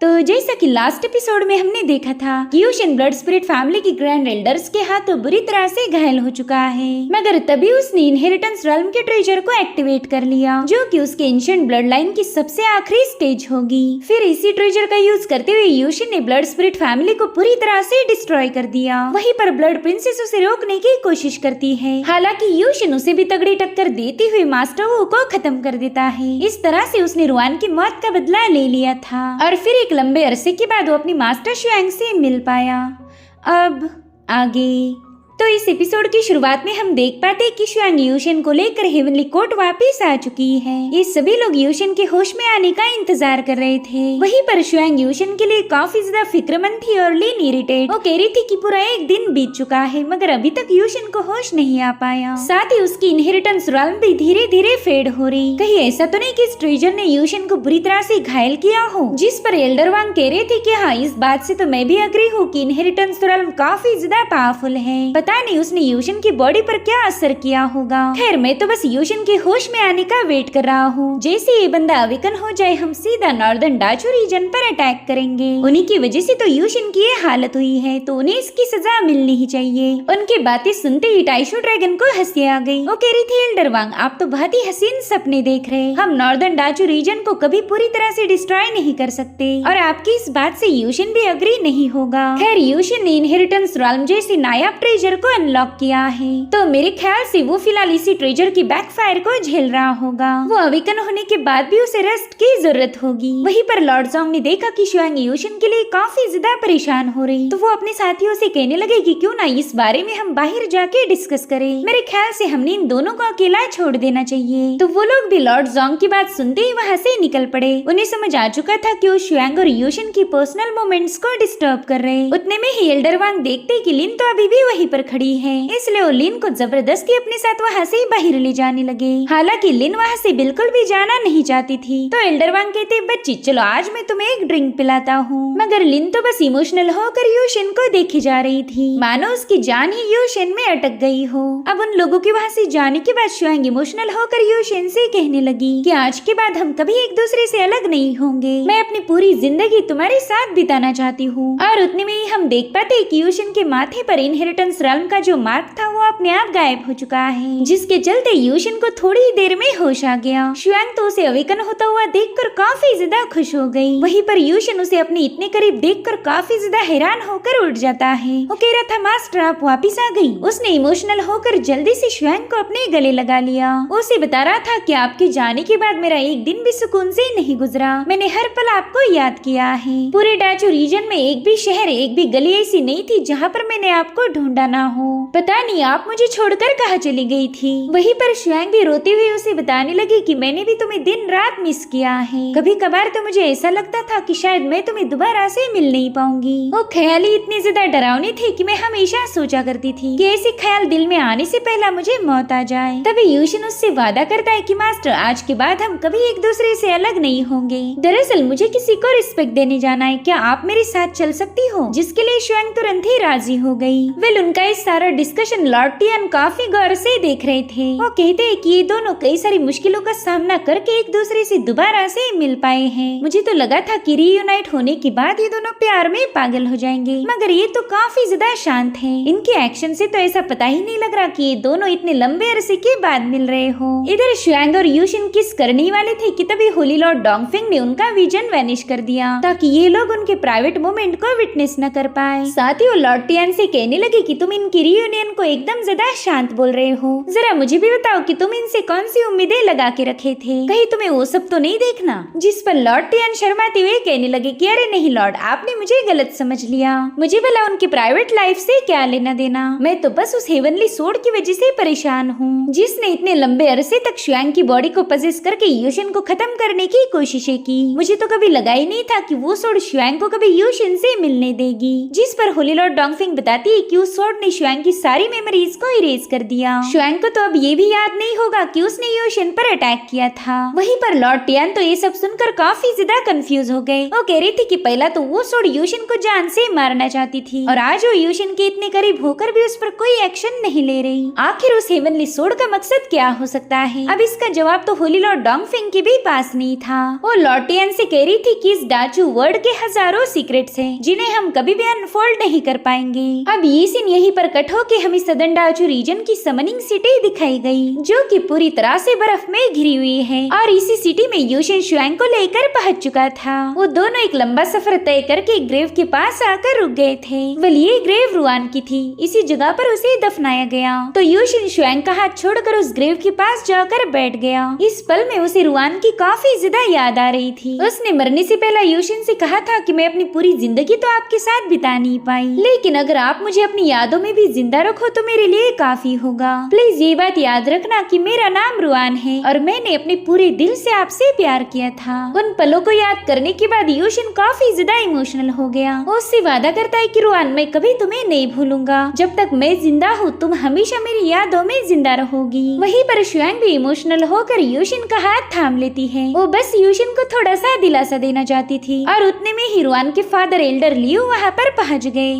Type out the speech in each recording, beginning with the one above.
तो जैसा कि लास्ट एपिसोड में हमने देखा था कि यूशन ब्लड स्पिरिट फैमिली की ग्रैंड एल्डर्स के हाथों बुरी तरह से घायल हो चुका है, मगर तभी उसने इनहेरिटेंस रेल्म के ट्रेजर को एक्टिवेट कर लिया, जो कि उसके एंशिएंट ब्लड लाइन की सबसे आखिरी स्टेज होगी। फिर इसी ट्रेजर का यूज करते हुए यूशन ने ब्लड स्पिरिट फैमिली को पूरी तरह से डिस्ट्रॉय कर दिया। वहीं पर ब्लड प्रिंसेस उसे रोकने की कोशिश करती है, हालांकि यूशन उसे भी तगड़ी टक्कर देते हुए मास्टर वू को खत्म कर देता है। इस तरह से उसने रुआन की मौत का बदला ले लिया था और फिर एक लंबे अरसे के बाद वो अपनी मास्टर शुआंग से मिल पाया। अब आगे तो इस एपिसोड की शुरुआत में हम देख पाते हैं कि शुआंग यूशन को लेकर हेवनली कोर्ट वापस आ चुकी है। ये सभी लोग यूशन के होश में आने का इंतजार कर रहे थे। वहीं पर शुआंग यूशन के लिए काफी ज्यादा फिक्रमंद थी और लिन इरिटेट। वो कह रही थी कि पूरा एक दिन बीत चुका है मगर अभी तक यूशन को होश नहीं आ पाया। साथ ही उसकी इनहेरिटेंस रेल्म भी धीरे धीरे फेड हो रही। कहीं ऐसा तो नहीं कि इस ट्रेजर ने यूशन को बुरी तरह से घायल किया हो, जिस पर एल्डर वांग कह रहे थे कि हाँ, इस बात से तो मैं भी अग्री हूँ कि इनहेरिटेंस रेल्म काफी ज्यादा पावरफुल है। पता नहीं उसने यूशन की बॉडी पर क्या असर किया होगा। खैर, मैं तो बस यूशन के होश में आने का वेट कर रहा हूँ। जैसे ये बंदा अवेकन हो जाए हम सीधा नॉर्दर्न डाचू रीजन पर अटैक करेंगे। उन्हीं की वजह से तो यूशन की ये हालत हुई है, तो उन्हें इसकी सजा मिलनी ही चाहिए। उनकी बातें सुनते ही टाइशू ड्रैगन को हंसी आ गई। वो कह रही थी, एल्डर वांग आप तो बहुत ही हसीन सपने देख रहे। हम नॉर्दर्न डाचू रीजन को कभी पूरी तरह से डिस्ट्रॉय नहीं कर सकते और आपकी इस बात से यूशन भी अग्री नहीं होगा। खैर, यूशन ने इनहेरिटेंस रेल्म जैसे नायाब ट्रेजर को अनलॉक किया है, तो मेरे ख्याल से वो फिलहाल इसी ट्रेजर की बैकफायर को झेल रहा होगा। वो अवेकन होने के बाद भी उसे रेस्ट की जरूरत होगी। वहीं पर लॉर्ड जोंग ने देखा कि शुआंग यूशन के लिए काफी ज्यादा परेशान हो रही, तो वो अपने साथियों से कहने लगे कि क्यों ना इस बारे में हम बाहर जाके डिस्कस करें। मेरे ख्याल से हमने इन दोनों को अकेला छोड़ देना चाहिए। तो वो लोग भी लॉर्ड जोंग की बात सुनते ही वहाँ से निकल पड़े। उन्हें समझ आ चुका था कि वो शुआंग और यूशन की पर्सनल मोमेंट्स को डिस्टर्ब कर रहे। उतने में ही एल्डर वांग देखते कि लिन तो अभी भी वहीं पर खड़ी है, इसलिए वो लिन को जबरदस्ती अपने साथ वहाँ से बाहर ले जाने लगे। हालांकि लिन वहाँ से बिल्कुल भी जाना नहीं चाहती थी, तो एल्डर वांग कहते, बच्ची चलो आज मैं तुम्हें एक ड्रिंक पिलाता हूँ। मगर लिन तो बस इमोशनल होकर यूशन को देखी जा रही थी, मानो उसकी जान ही यूशन में अटक गई हो। अब उन लोगों के वहाँ से जाने के बाद शुआंग इमोशनल होकर यूशन से कहने लगी कि आज के बाद हम कभी एक दूसरे से अलग नहीं होंगे। मैं अपनी पूरी जिंदगी तुम्हारे साथ बिताना चाहती हूँ। और उतने में ही हम देख पाते कि यूशन के माथे पर इनहेरिटेंस रेल्म का जो मार्क था वो अपने आप गायब हो चुका है, जिसके चलते यूशन को थोड़ी ही देर में होश आ गया। शुआंग तो उसे अवेकन होता हुआ देखकर काफी ज्यादा खुश हो गई। वहीं पर यूशन उसे अपने इतने करीब देखकर काफी ज्यादा हैरान होकर उठ जाता है। वो कह रहा था, मास्टर आप वापिस आ गई। उसने इमोशनल होकर जल्दी से शुआंग को अपने गले लगा लिया। उसे बता रहा था कि आपके जाने के बाद मेरा एक दिन भी सुकून से नहीं गुजरा। मैंने हर पल आपको याद किया है। पूरे डाचू रीजन में एक भी शहर, एक भी गली ऐसी नहीं थी जहाँ पर मैंने आपको ढूंढा ना हो। पता नहीं आप मुझे छोड़कर कहाँ चली गई थी। वहीं पर शुआंग भी रोती हुई उसे बताने लगी कि मैंने भी तुम्हें दिन रात मिस किया है। कभी कभार तो मुझे ऐसा लगता था कि शायद मैं तुम्हें दोबारा से मिल नहीं पाऊंगी। वो ख्याल ही इतने ज्यादा डरावने थे कि मैं हमेशा सोचा करती थी कि ऐसे ख्याल दिल में आने से पहला मुझे मौत आ जाए। तभी यूशन उससे वादा करता है कि मास्टर आज के बाद हम कभी एक दूसरे से अलग नहीं होंगे। दरअसल मुझे किसी को रिस्पेक्ट देने जाना है, क्या आप मेरे साथ चल सकती हो? जिसके लिए शुआंग तुरंत ही राजी हो गई। वेल, उनका इस सारा डिस्कशन लॉर्ड टियान काफी गौर से देख रहे थे। वो कहते हैं कि ये दोनों कई सारी मुश्किलों का सामना करके एक दूसरे से दोबारा से मिल पाए हैं। मुझे तो लगा था कि रीयूनाइट होने के बाद ये दोनों प्यार में पागल हो जाएंगे, मगर ये तो काफी ज्यादा शांत हैं। इनके एक्शन से तो ऐसा पता ही नहीं लग रहा कि ये दोनों इतने लंबे अरसे के बाद मिल रहे हो। इधर शुआंग और यूशन किस करने वाले थे कि तभी होली लॉर्ड डोंगफिंग ने उनका विजन वैनिश कर दिया, ताकि ये लोग उनके प्राइवेट मोमेंट को विटनेस न कर पाए। साथ ही वो लॉर्ड टियान से कहने लगे कि तुम इनकी रीयूनियन को एकदम ज्यादा शांत बोल रहे हो। जरा मुझे भी बताओ कि तुम इनसे कौन सी उम्मीदें लगा के रखे थे, कहीं तुम्हें वो सब तो नहीं देखना। जिस पर लॉर्ड टियान शर्माते हुए कहने लगे कि अरे नहीं लॉर्ड, आपने मुझे गलत समझ लिया। मुझे भला उनकी प्राइवेट लाइफ से क्या लेना देना। मैं तो बस उस हेवनली सोर्ड की वजह से परेशान हूँ, जिसने इतने लंबे अरसे तक शुआंग की बॉडी को पजेस करके यूशन को खत्म करने की कोशिशें की। मुझे तो कभी लगा ही नहीं था कि वो सोर्ड शुआंग को कभी यूशन से मिलने देगी। जिस पर होली लॉर्ड डोंगफिंग बताती है कि उस सोर्ड ने शुआंग की सारी मेमोरीज को इरेज कर दिया। शुआंग को तो अब ये भी याद नहीं होगा कि उसने यूशिन पर अटैक किया था। वहीं पर लॉर्ड टियान तो ये सब सुनकर काफी ज्यादा कंफ्यूज हो गए। वो कह रही थी कि पहला तो वो सोड यूशिन को जान से मारना चाहती थी और आज वो यूशिन के इतने करीब होकर भी उस पर कोई एक्शन नहीं ले रही। आखिर उस हेवनली सोड का मकसद क्या हो सकता है? अब इसका जवाब तो होली लॉर्ड डोंगफेंग के भी पास नहीं था। वो लॉर्ड टियान से कह रही थी कि इस डाचू वर्ल्ड के हजारों सीक्रेट्स हैं जिन्हें हम कभी भी अनफोल्ड नहीं कर पाएंगे। अब ये सीन यहीं पर कट हो के हमें सदर्न डाचू रीजन की समनिंग सिटी दिखाई गई, जो कि पूरी तरह से बर्फ में घिरी हुई है और इसी सिटी में यूशिन शुआंग को लेकर पहुंच चुका था। वो दोनों एक लंबा सफर तय करके एक ग्रेव के पास आकर रुक गए थे। वह ये ग्रेव रुआन की थी, इसी जगह पर उसे दफनाया गया। तो यूशिन शुआंग का हाथ छोड़कर उस ग्रेव के पास जाकर बैठ गया। इस पल में उसे रुआन की काफी ज्यादा याद आ रही थी। उसने मरने से पहले यूशिन से कहा था कि मैं अपनी पूरी जिंदगी तो आपके साथ बिता नहीं पाई, लेकिन अगर आप मुझे अपनी यादों में भी जिंदा रखो तो मेरे लिए काफी होगा। प्लीज ये बात याद रखना कि मेरा नाम रुआन है और मैंने अपने पूरे दिल से आपसे प्यार किया था। उन पलों को याद करने के बाद यूशिन काफी ज्यादा इमोशनल हो गया। वो उससे वादा करता है कि रुआन मैं कभी तुम्हें नहीं भूलूंगा, जब तक मैं जिंदा हूँ तुम हमेशा मेरी यादों में जिंदा रहोगी। वहीं पर शुआंग भी इमोशनल होकर यूशिन का हाथ थाम लेती है। वो बस यूशिन को थोड़ा सा दिलासा देना चाहती थी और उतने में ही रुआन के फादर एल्डर लियू वहाँ पर पहुँच गए।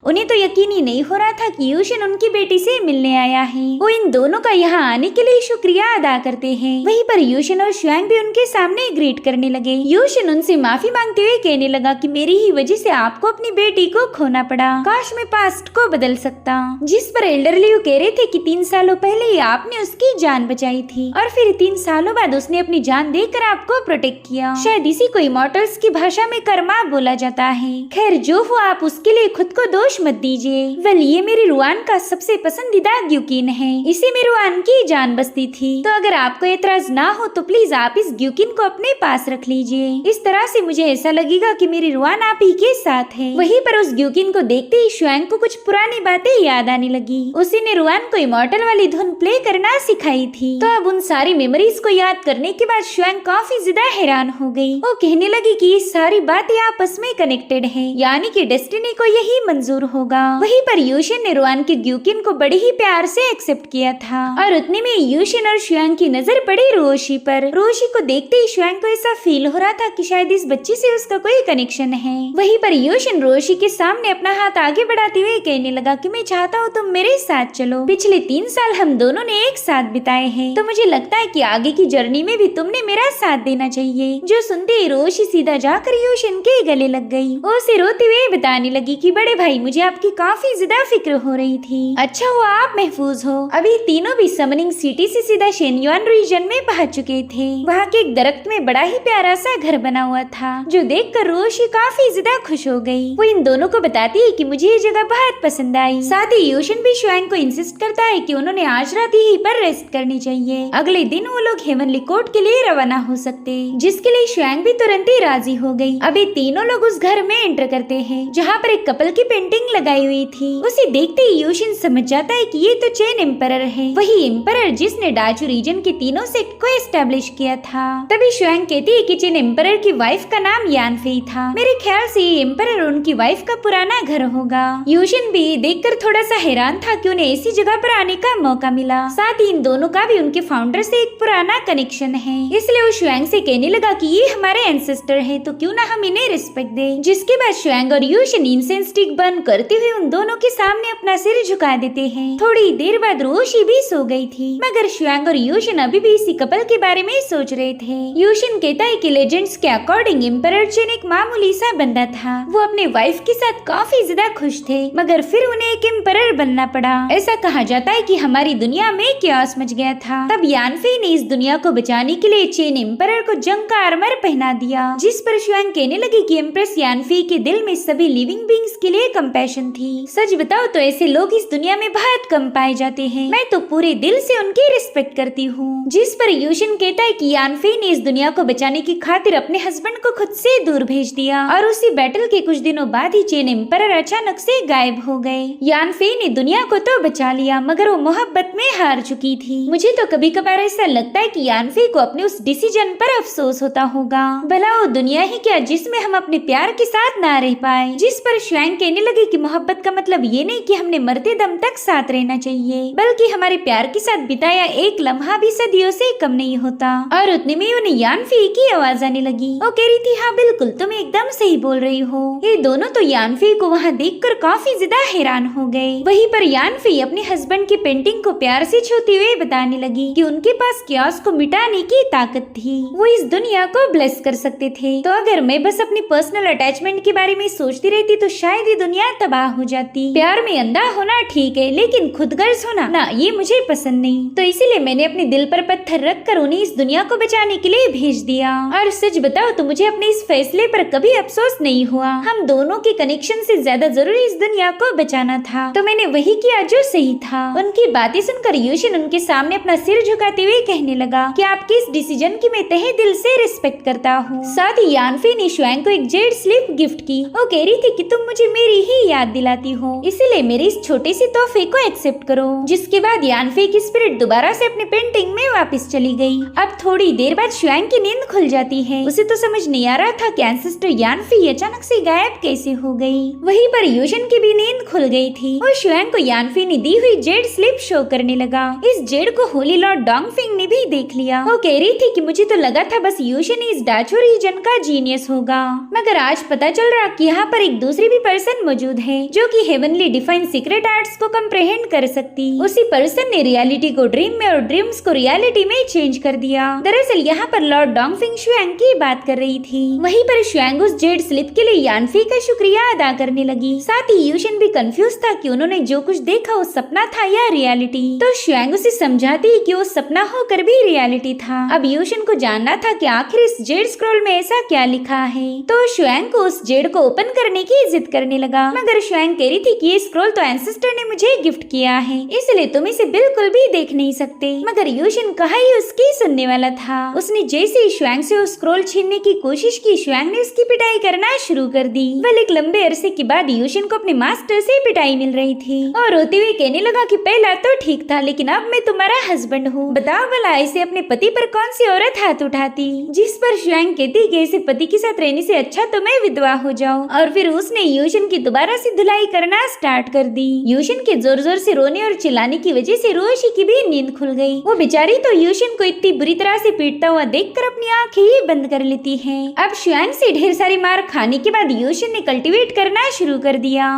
उन्हें तो यकीन ही नहीं हो रहा था कि यूशिन उनकी बेटी से मिलने आया है। वो इन दोनों का यहाँ आने के लिए शुक्रिया अदा करते हैं। वहीं पर यूशिन और शुआंग भी उनके सामने ग्रीट करने लगे। यूशिन उनसे माफी मांगते हुए कहने लगा कि मेरी ही वजह से आपको अपनी बेटी को खोना पड़ा, काश मैं पास्ट को बदल सकता। जिस पर एल्डर लियू कह रहे थे कि 3 सालों पहले ही आपने उसकी जान बचाई थी और फिर 3 सालों बाद उसने अपनी जान देकर आपको प्रोटेक्ट किया। शायद इसी को इमॉर्टल्स की भाषा में कर्मा बोला जाता है। खैर जो हुआ, आप उसके लिए खुद को दोष मत दीजिए। वेल ये मेरी रुआन का सबसे पसंदीदा ग्यूकिन है, इसे मेरी रुआन की जान बसती थी। तो अगर आपको एतराज ना हो तो प्लीज आप इस ग्यूकिन को अपने पास रख लीजिए। इस तरह से मुझे ऐसा लगेगा कि मेरी रुआन आप ही के साथ है। वहीं पर उस ग्यूकिन को देखते ही शुआंग को कुछ पुरानी बातें याद आने लगी। उसी ने रुआन को इमॉर्टल वाली धुन प्ले करना सिखाई थी। तो अब उन सारी मेमोरीज को याद करने के बाद शुआंग काफी ज्यादा हैरान हो गई। वो कहने लगी कि ये सारी बातें आपस में कनेक्टेड है, यानी कि डेस्टिनी को यही मंजूर होगा। वहीं पर यूशिन ने रुआन के ग्यूकिन को बड़े ही प्यार से एक्सेप्ट किया था और उतने में यूशिन और शुआंग की नजर पड़ी रोशी पर। रोशी को देखते ही शुआंग को ऐसा फील हो रहा था कि शायद इस बच्ची से उसका कोई कनेक्शन है। वहीं पर यूशिन रोशी के सामने अपना हाथ आगे बढ़ाते हुए कहने लगा कि मैं चाहता हूँ तुम मेरे साथ चलो। पिछले 3 साल हम दोनों ने एक साथ बिताए हैं, तो मुझे लगता है कि आगे की जर्नी में भी तुमने मेरा साथ देना चाहिए। जो सुनते ही रोशी सीधा जाकर यूशिन के गले लग गई। वो उसे रोते हुए बताने लगी कि बड़े भाई मुझे आपकी काफी ज्यादा फिक्र हो रही थी, अच्छा हुआ आप महफूज हो। अभी तीनों भी समनिंग सिटी से सीधा शेनयुआन रीजन में पहुंच चुके थे। वहाँ के एक दरख्त में बड़ा ही प्यारा सा घर बना हुआ था, जो देखकर रोशी काफी ज्यादा खुश हो गई। वो इन दोनों को बताती है कि मुझे ये जगह बहुत पसंद आई। साथ ही यूशिन भी शुआंग को इंसिस्ट करता है कि उन्होंने आज रात ही पर रेस्ट करनी चाहिए। अगले दिन वो लोग हेवनली कोर्ट के लिए रवाना हो सकते, जिसके लिए शुआंग भी तुरंत ही राजी हो गई। अभी तीनों लोग उस घर में एंटर करते हैं, जहाँ पर एक कपल की पेंटिंग लगाई हुई थी। उसे देखते ही यूशिन समझ जाता है कि ये तो चेन एम्परर है, वही एम्परर जिसने डाचू रीजन के तीनों सेक्ट को एस्टेब्लिश किया था। तभी शुआंग कहती है कि चेन एम्परर की वाइफ का नाम यानफेई था। मेरे ख्याल से ये एम्परर उनकी वाइफ का पुराना घर होगा। यूशिन भी देखकर थोड़ा सा हैरान था कि उन्हें ऐसी जगह पर आने का मौका मिला। साथ ही इन दोनों का भी उनके फाउंडर से एक पुराना कनेक्शन है, इसलिए वो शुआंग से कहने लगा कि ये हमारे एंसेस्टर है, तो क्यों ना हम इन्हें रिस्पेक्ट दें। जिसके बाद शुआंग और यूशिन इंसेंस स्टिक बर्न करते हुए उन दोनों के सामने अपना सिर झुका देते हैं। थोड़ी देर बाद रोशी भी सो गई थी, मगर शुआंग और यूशिन अभी भी इसी कपल के बारे में सोच रहे थे। यूशिन कहता है कि लेजेंड्स के अकॉर्डिंग एम्परर चेन एक मामूली सा बंदा था। वो अपने वाइफ के साथ काफी ज्यादा खुश थे, मगर फिर उन्हें एक एम्परर बनना पड़ा। ऐसा कहा जाता है कि हमारी दुनिया में क्यास मच गया था। तब यानफेई ने इस दुनिया को बचाने के लिए चेन एम्परर को जंग का आर्मर पहना दिया, जिस पर शुआंग कहने लगी कि एम्प्रेस यानफेई के दिल में सभी लिविंग बींग्स के लिए कंपैशन थी। सच बताओ तो ऐसे लोग इस दुनिया में बहुत कम पाए जाते हैं। मैं तो पूरे दिल से उनकी रिस्पेक्ट करती हूँ। जिस पर यूशिन कहता है कि यानफेई ने इस दुनिया को बचाने की खातिर अपने हस्बैंड को खुद से दूर भेज दिया और उसी बैटल के कुछ दिनों बाद ही चेन एम्परर अचानक से गायब हो गए। यानफेई ने दुनिया को तो बचा लिया, मगर वो मोहब्बत में हार चुकी थी। मुझे तो कभी कभार ऐसा लगता है कि यानफेई को अपने उस डिसीजन पर अफसोस होता होगा। भला वो दुनिया ही क्या जिसमें हम अपने प्यार के साथ ना रह पाए। जिस पर शुआंग कहने लगी लगे कि मोहब्बत का मतलब ये नहीं कि हमने मरते दम तक साथ रहना चाहिए, बल्कि हमारे प्यार के साथ बिताया एक लम्हा भी सदियों से कम नहीं होता। और उतने में उन्हें यानफी की आवाज आने लगी। वो कह रही थी, हाँ बिल्कुल, तुम एकदम सही बोल रही हो। ये दोनों तो यानफी को वहाँ देखकर काफी ज्यादा हैरान हो गए। वहीं पर यानफी अपने हस्बैंड की पेंटिंग को प्यार से छूते हुए बताने लगी कि उनके पास क्यास को मिटाने की ताकत थी, वो इस दुनिया को ब्लेस कर सकते थे। तो अगर मैं बस अपनी पर्सनल अटैचमेंट के बारे में सोचती रहती तो शायद ये दुनिया तबाह हो जाती। प्यार में अंधा होना ठीक है, लेकिन खुदगर्ज होना ना, ये मुझे पसंद नहीं। तो इसीलिए मैंने अपने दिल पर पत्थर रखकर उन्हें इस दुनिया को बचाने के लिए भेज दिया। और सच बताओ तो मुझे अपने इस फैसले पर कभी अफसोस नहीं हुआ। हम दोनों के कनेक्शन से ज्यादा जरूरी इस दुनिया को बचाना था, तो मैंने वही किया जो सही था। उनकी बातें सुनकर यूशिन उनके सामने अपना सिर झुकाते हुए कहने लगा कि आपके इस डिसीजन की मैं तहे दिल से रिस्पेक्ट करता हूँ। साथ ही यानफी ने शुआंग को एक जेड स्लिप गिफ्ट की। वो कह रही थी कि तुम मुझे मेरी ही याद दिलाती हो, इसीलिए मेरे इस छोटे से तोहफे को एक्सेप्ट करो। जिसके बाद यानफी की स्पिरिट दोबारा से अपने पेंटिंग में वापस चली गई। अब थोड़ी देर बाद शुआंग की नींद खुल जाती है। उसे तो समझ नहीं आ रहा था कि एंसेस्टर यानफी अचानक से गायब कैसे हो गई। वहीं पर यूशन की भी नींद खुल गई थी और शुआंग को यानफी ने दी हुई जेड स्लिप शो करने लगा। इस जेड को होली लॉर्ड डोंगफिंग ने भी देख लिया। वो कह रही थी कि मुझे तो लगा था बस यूशन इस डाचो रीजन का जीनियस होगा, मगर आज पता चल रहा कि यहाँ पर एक दूसरी भी पर्सन मौजूद है जो कि हेवनली डिफाइन सीक्रेट आर्ट्स को कंप्रहेंड कर सकती। उसी पर्सन ने रियलिटी को ड्रीम में और ड्रीम्स को रियलिटी में चेंज कर दिया। दरअसल यहाँ पर लॉर्ड डोंगफिंग शुआंग की बात कर रही थी। वहीं पर शुआंग उस जेड स्लिप के लिए यानफी का शुक्रिया अदा करने लगी। साथ ही यूशन भी कंफ्यूज था कि उन्होंने जो कुछ देखा वो सपना था या रियलिटी। तो शुआंग उसे समझाती कि वो सपना होकर भी रियलिटी था। अब यूशन को जानना था कि आखिर इस जेड स्क्रॉल में ऐसा क्या लिखा है। तो शुआंग को उस जेड को ओपन करने की जिद करने लगा, मगर शुआंग कह रही थी कि ये स्क्रॉल तो एंसेस्टर ने मुझे गिफ्ट किया है, इसलिए तुम इसे बिल्कुल भी देख नहीं सकते। मगर यूशन कहा ही उसकी सुनने वाला था। उसने जैसे ही शुआंग से वो स्क्रॉल छीनने की कोशिश की, शुआंग ने उसकी पिटाई करना शुरू कर दी। वह एक लंबे अरसे के बाद यूशन को अपने मास्टर से पिटाई मिल रही थी और रोते हुए कहने लगा कि पहला तो ठीक था, लेकिन अब मैं तुम्हारा हस्बैंड हूँ। बताओ भला ऐसे अपने पति पर कौन सी औरत हाथ उठाती। जिस पर शुआंग कहती कि ऐसे पति के साथ रहने से अच्छा तो मैं विधवा हो जाऊं। और फिर उसने यूशन की दोबारा से धुलाई करना स्टार्ट कर दी। यूशन के जोर जोर से रोने और चिल्लाने की वजह से रोशी की भी नींद खुल गई। वो बेचारी तो यूशन को इतनी बुरी तरह से पीटता हुआ देखकर अपनी आंखें ही बंद कर लेती है। अब शुआंग से ढेर सारी मार खाने के बाद यूशन ने कल्टीवेट करना शुरू कर दिया।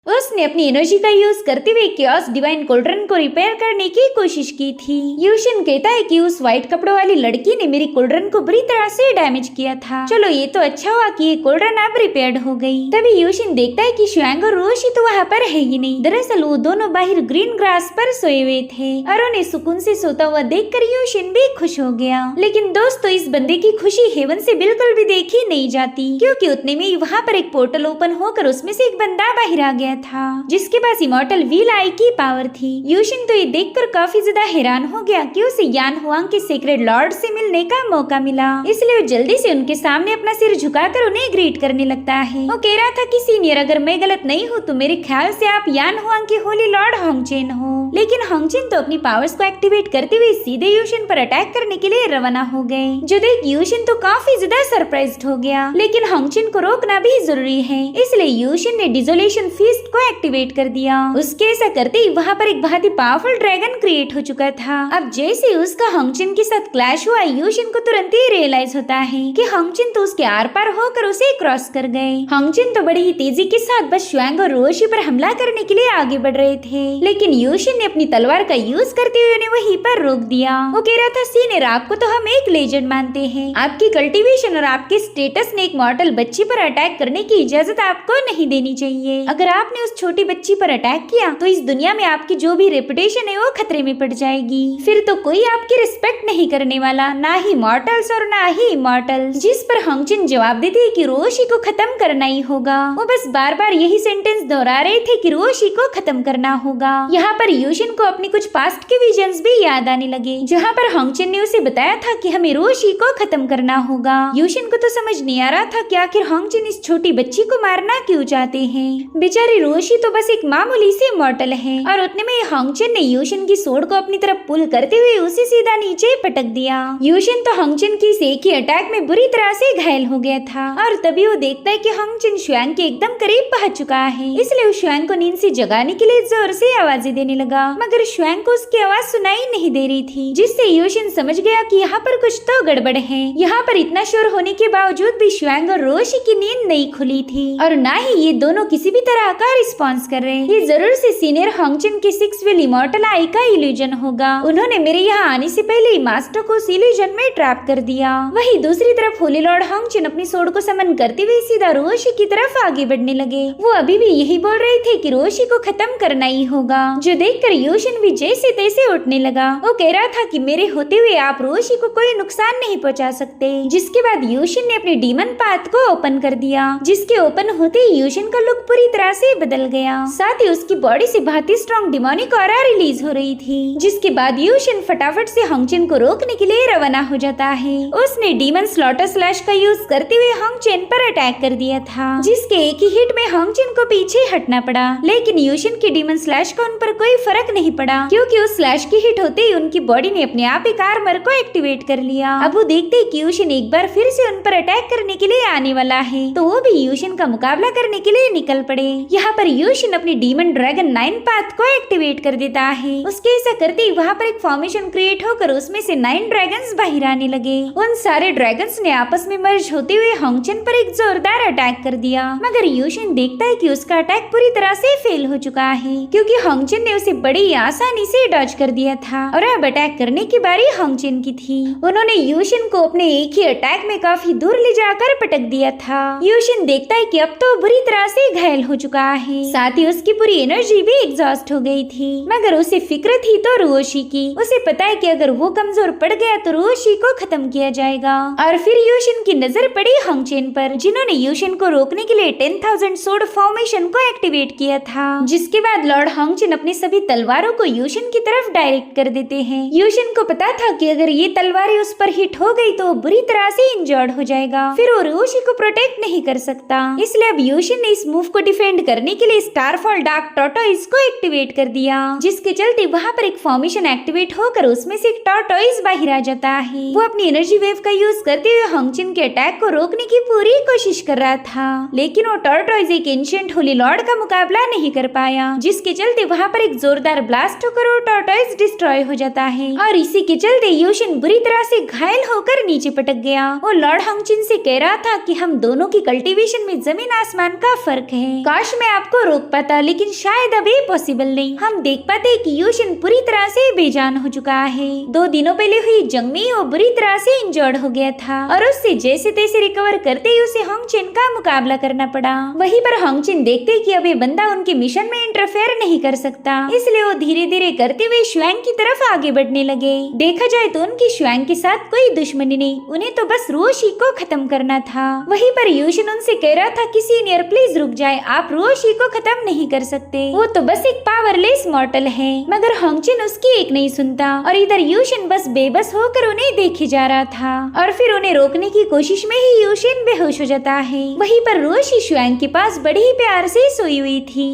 उसने अपनी एनर्जी का यूज करते हुए क्यास डिवाइन कोल्ड्रन को रिपेयर करने की कोशिश की थी। यूशन कहता है कि उस व्हाइट कपड़ों वाली लड़की ने मेरी कोल्ड्रन को बुरी तरह से डैमेज किया था। चलो ये तो अच्छा हुआ कि ये कोल्ड्रन अब रिपेयर्ड हो गई। तभी यूशन देखता है कि शुआंग और रोशी तो वहाँ पर है ही नहीं। दरअसल वो दोनों बाहर ग्रीन ग्रास पर सोए हुए थे और उन्हें सुकून से सोता हुआ देखकर यूशन भी खुश हो गया। लेकिन दोस्तों, इस बंदे की खुशी हेवन से बिल्कुल भी देखी नहीं जाती, क्योंकि उतने में वहाँ पर एक पोर्टल ओपन होकर उसमें से एक बंदा बाहर आ गया था जिसके पास इमॉर्टल व्हील आई की पावर थी। यूशन तो ये देखकर काफी ज्यादा हैरान हो गया कि उसे यान हुआंग के सीक्रेट लॉर्ड से मिलने का मौका मिला। इसलिए वो जल्दी से उनके सामने अपना सिर झुकाकर उन्हें ग्रीट करने लगता है। वो कह रहा था कि सीनियर, अगर मैं गलत नहीं हूँ तो मेरे ख्याल से आप यान हुआंग के होली लॉर्ड होंगचेन हो। लेकिन होंगचेन तो अपनी पावर्स को एक्टिवेट करते हुए सीधे यूशन पर अटैक करने के लिए रवाना हो गए। जो देख यूशन तो काफी ज्यादा सरप्राइज्ड हो गया, लेकिन होंगचेन को रोकना भी जरूरी है। इसलिए यूशन ने डिसोलेशन फीस्ट को एक्टिवेट कर दिया। उसके ऐसा करते ही वहाँ पर एक बहुत ही पावरफुल ड्रैगन क्रिएट हो चुका था। अब जैसे उसका होंगचेन के साथ क्लैश हुआ, यूशन को तुरंत ही रियलाइज होता है कि होंगचेन तो उसके आर पार होकर उसे क्रॉस कर गए। होंगचेन तो बड़ी ही तेजी के साथ बस शुआंग और रोशी पर हमला करने के लिए आगे बढ़ रहे थे, लेकिन यूशन ने अपनी तलवार का यूज करते हुए उन्हें वहीं पर रोक दिया। वो कह रहा था, सीनियर, आपको तो हम एक लेजेंड मानते हैं, आपकी कल्टीवेशन और आपके स्टेटस ने एक मॉर्टल बच्ची पर अटैक करने की इजाजत आपको नहीं देनी चाहिए। अगर आपने उस छोटी बच्ची पर अटैक किया तो इस दुनिया में आपकी जो भी रेपुटेशन है वो खतरे में पड़ जाएगी। फिर तो कोई आपकी रिस्पेक्ट नहीं करने वाला, ना ही मॉर्टल्स और ना ही इमॉर्टल्स। जिस पर होंगचेन जवाब देती है कि रोशी को खत्म करना ही होगा। वो बस बार बार यही सेंटेंस दोहरा रहे थे कि रोशी को खत्म करना होगा। यहाँ पर यूशन को अपनी कुछ पास्ट के विजन्स भी याद आने लगे, जहाँ पर होंगचेन ने उसे बताया था कि हमें रोशी को खत्म करना होगा। यूशन को तो समझ नहीं आ रहा था कि आखिर होंगचेन इस छोटी बच्ची को मारना क्यों चाहते हैं। बेचारी रोशी तो बस एक मामूली सी मॉडल है। और उतने में हंगचन ने यूशन की सोड को अपनी तरफ पुल करते हुए उसे सीधा नीचे पटक दिया। यूशन तो हंगचन की इस एक ही अटैक में बुरी तरह से घायल हो गया था और तभी वो देखता है कि हंगचन शुआंग के एकदम करीब पहुंच चुका है, इसलिए वो शुआंग को नींद से जगाने के लिए जोर से आवाजें देने लगा, मगर शुआंग को उसकी आवाज सुनाई नहीं दे रही थी, जिससे यूशन समझ गया कि यहाँ पर कुछ तो गड़बड़ है। यहाँ पर इतना शोर होने के बावजूद भी शुआंग और रोशी की नींद नहीं खुली थी और ना ही ये दोनों किसी भी तरह का रिस्पॉन्स कर रहे। ये जरूर से सीनियर हंगचन के 6 व्हील इमॉर्टल आई का इल्यूजन होगा। उन्होंने मेरे यहाँ आने से पहले ही मास्टर को उस इल्यूजन में ट्रैप कर दिया। वही दूसरी तरफ होली लॉर्ड हंगचन अपनी सोड को समन करते हुए सीधा रोशी की तरफ आगे बढ़ने लगे। वो अभी भी यही बोल रहे थे कि रोशी को खत्म करना ही होगा, जो देखकर यूशन भी जैसे तैसे उठने लगा। वो कह रहा था कि मेरे होते हुए आप रोशी को कोई नुकसान नहीं पहुंचा सकते। जिसके बाद यूशन ने अपने डीमन पाथ को ओपन कर दिया, जिसके ओपन होते ही यूशन का लुक पूरी तरह से बदल गया। साथ ही उसकी बॉडी से बहुत ही स्ट्रॉन्ग डिमोनिक ऑरा रिलीज हो रही थी। जिसके बाद यूशन फटाफट से हंगचन को रोकने के लिए रवाना हो जाता है। उसने डीमन स्लॉटर स्लैश का यूज करते हुए हंगचन पर अटैक कर दिया था, जिसके एक ही हिट में हंगचन को पीछे हटना पड़ा। लेकिन यूशन के डीमन स्लैश का उन पर कोई फर्क नहीं पड़ा, क्योंकि उस स्लैश की हिट होते ही उनकी बॉडी ने अपने आप एक आर्मर को एक्टिवेट कर लिया। अब वो देखते ही कि यूशन एक बार फिर से उन पर अटैक करने के लिए आने वाला है, तो वो भी यूशन का मुकाबला करने के लिए निकल पड़े। यहाँ पर यूशन अपनी डीमन ड्रैगन 9 पाथ को एक्टिवेट कर देता है। उसके ऐसा करते ही वहाँ पर एक फॉर्मेशन क्रिएट होकर उसमें से 9 ड्रैगन्स बाहर आने लगे। उन सारे ड्रैगन्स ने आपस में मर्ज होते हुए हंगचन पर एक जोरदार अटैक कर दिया, मगर यूशन देखता है कि उसका अटैक पूरी तरह से फेल हो चुका है, क्योंकि हंगचन ने उसे बड़ी आसानी से डॉज कर दिया था और अब अटैक करने की बारी हंगचन की थी। उन्होंने यूशन को अपने एक ही अटैक में काफी दूर ले जाकर पटक दिया था। यूशन देखता है कि अब तो बुरी तरह से घायल हो चुका है, साथ ही उसकी पूरी एनर्जी भी एग्जॉस्ट हो गई थी, मगर उसे फिक्र थी तो रोशी की। उसे पता है कि अगर वो कमजोर पड़ गया तो रोशी को खत्म किया जाएगा। और फिर यूशन की नजर पड़ी हंगचन पर, जिन्होंने यूशन को रोकने के लिए 10,000 सोड फॉर्मेशन को एक्टिवेट किया था। जिसके बाद लॉर्ड हंगचन अपनी सभी तलवारों को यूशन की तरफ डायरेक्ट कर देते हैं। यूशन को पता था कि अगर ये तलवारें उस पर हिट हो गई तो बुरी तरह से इंजर्ड हो जाएगा, फिर वो रोशी को प्रोटेक्ट नहीं कर सकता। इसलिए अब यूशन ने इस मूव को डिफेंड करने के लिए स्टारफॉल डार्क टॉर्टोइज को एक्टिवेट कर दिया, जिसके चलते वहाँ पर एक फॉर्मेशन एक्टिवेट होकर उसमें से एक टॉर्टोइज बाहर आ जाता है। वो अपनी एनर्जी वेव का यूज करते हुए हंगचन के अटैक को रोकने की पूरी कोशिश कर रहा था, लेकिन वो टॉर्टोइज एक एंशिएंट होली लॉर्ड का मुकाबला नहीं कर पाया, जिसके चलते वहाँ पर एक जोरदार ब्लास्ट होकर वो टॉर्टोइज डिस्ट्रॉय हो जाता है। और इसी के चलते यूशन बुरी तरह से घायल होकर नीचे पटक गया। वो लॉर्ड हंगचन से कह रहा था कि हम दोनों की कल्टीवेशन में जमीन आसमान का फर्क है। काश मैं आपको रोक पाता, लेकिन शायद अभी पॉसिबल नहीं। हम देख पाते कि यूशन पूरी तरह से बेजान हो चुका है। 2 दिनों पहले हुई जंग में वो बुरी तरह से इंजर्ड हो गया था और उससे जैसे तैसे रिकवर करते ही उसे हंगचन का मुकाबला करना पड़ा। वहीं पर हंगचन देखते कि अब ये बंदा उनके मिशन में इंटरफेयर नहीं कर सकता, इसलिए वो धीरे धीरे करते हुए शुआंग की तरफ आगे बढ़ने लगे। देखा जाए तो उनकी शुआंग के साथ कोई दुश्मनी नहीं, उन्हें तो बस रोशी को खत्म करना था। वहीं पर यूशन उनसे कह रहा था कि सीनियर प्लीज रुक जाए, आप रोशी को खत्म नहीं कर सकते, वो तो बस एक पावरलेस मॉर्टल है। मगर हंगचन उसकी एक नहीं सुनता और इधर यूशन बस बेबस होकर उन्हें देखे जा रहा था और फिर उन्हें रोकने की कोशिश में ही यूशन बेहोश हो जाता है। वहीं पर रोशी शुआंग के पास बड़ी ही प्यार से सोई हुई थी,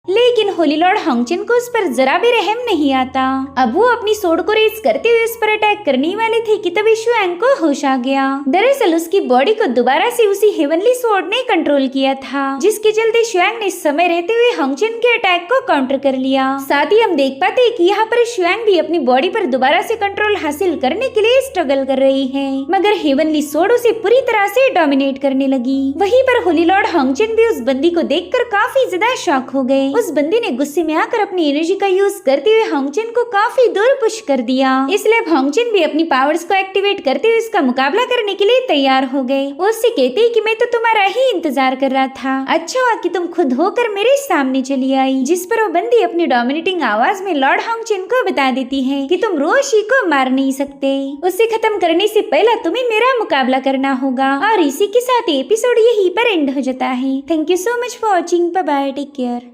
लेकिन होली लॉर्ड हंगचन को उस पर जरा भी रहम नहीं आता। अब वो अपनी सोड को रेज करते हुए उस पर अटैक करने वाले थे कि तभी शुआंग को होश आ गया। दरअसल उसकी बॉडी को दोबारा से उसी हेवनली सोड ने कंट्रोल किया था, जिसके चलते शुआंग ने समय रहते हुए हंगचन के अटैक को काउंटर कर लिया। साथ ही हम देख पाते कि यहाँ पर शुआंग भी अपनी बॉडी पर दोबारा से कंट्रोल हासिल करने के लिए स्ट्रगल कर रही है, मगर हेवनली सोड उसे पूरी तरह से डोमिनेट करने लगी। वहीं पर होली लॉर्ड हंगचन भी उस बंदी को देखकर काफी ज्यादा शॉक हो गए। उस बंदी ने गुस्से में आकर अपनी एनर्जी का यूज करते हुए हंगचन को काफी दूर पुश कर दिया। इसलिए अब हंगचन भी अपनी पावर्स को एक्टिवेट करते हुए इसका मुकाबला करने के लिए तैयार हो गए। वो उससे कहते हैं कि मैं तो तुम्हारा ही इंतजार कर रहा था, अच्छा हुआ कि तुम खुद होकर मेरे सामने चली आई। जिस पर वो बंदी अपनी डोमिनेटिंग आवाज में लॉर्ड हंगचन को बता देती है कि तुम रोशी को मार नहीं सकते, उसे खत्म करने से पहले तुम्हें मेरा मुकाबला करना होगा। और इसी के साथ एपिसोड यहीं पर एंड हो जाता है। Thank you so much for watching, bye bye, take care.